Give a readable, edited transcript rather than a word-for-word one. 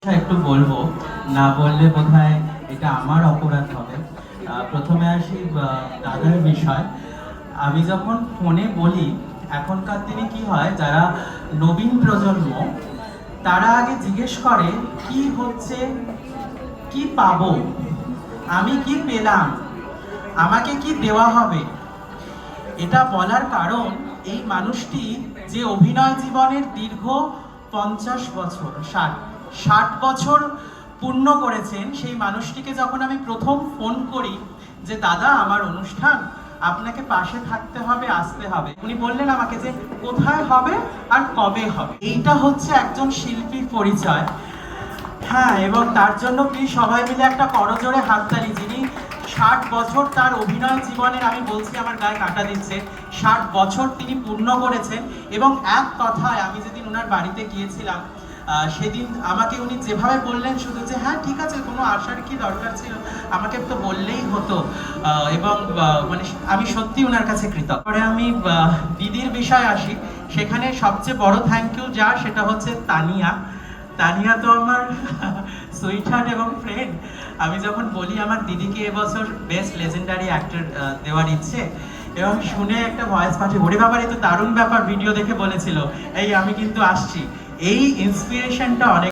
একটু বলবো, না বললে বোধহয় এটা আমার অপরাধ হবে। প্রথমে আসি দাদার বিষয়। আমি যখন ফোনে বলি, এখনকার দিনে কি হয়, যারা নবীন প্রজন্ম তারা আগে জিজ্ঞেস করে কি হচ্ছে, কি পাবো, আমি কি পেলাম, আমাকে কি দেওয়া হবে। এটা বলার কারণ এই মানুষটি যে অভিনয় জীবনের দীর্ঘ 50 বছর, 60 বছর পূর্ণ করেছেন, সেই মানুষটিকে যখন আমি প্রথম ফোন করি যে দাদা আমার অনুষ্ঠান, আপনাকে পাশে থাকতে হবে, আসতে হবে, উনি বললেন আমাকে যে কোথায় হবে আর কবে হবে। এইটা হচ্ছে একজন শিল্পীর পরিচয়। হ্যাঁ, এবং তার জন্য প্লিজ সবাই মিলে একটা করজোড়ে হাততালি। যিনি 60 বছর তার অভিনয় জীবনের, আমি বলছি আমার গায়ে কাঁটা দিচ্ছে, 60 বছর তিনি পূর্ণ করেছেন। এবং এক কথায় আমি যেদিন ওনার বাড়িতে গিয়েছিলাম, সেদিন আমাকে উনি যেভাবে বললেন, শুধু যে হ্যাঁ ঠিক আছে, কোনো আসার কি দরকার ছিল, আমাকে তো বললেই হতো। এবং মানে আমি সত্যি ওনার কাছে কৃতজ্ঞ। পরে আমি দিদির বিষয়ে আসি। সেখানে সবচেয়ে বড় থ্যাংক ইউ যার, সেটা হচ্ছে তানিয়া। তানিয়া তো আমার সুইটহার্ট এবং ফ্রেন্ড। আমি যখন বলি আমার দিদিকে এবছর বেস্ট লেজেন্ডারি অ্যাক্টর দেওয়ার ইচ্ছে, এবং শুনে একটা ভয়েস পাঠিয়ে, ওরে বাবার এ তো দারুণ ব্যাপার, ভিডিও দেখে বলেছিল, এই আমি কিন্তু আসছি। এই ইন্সপিরেশনটা অনেক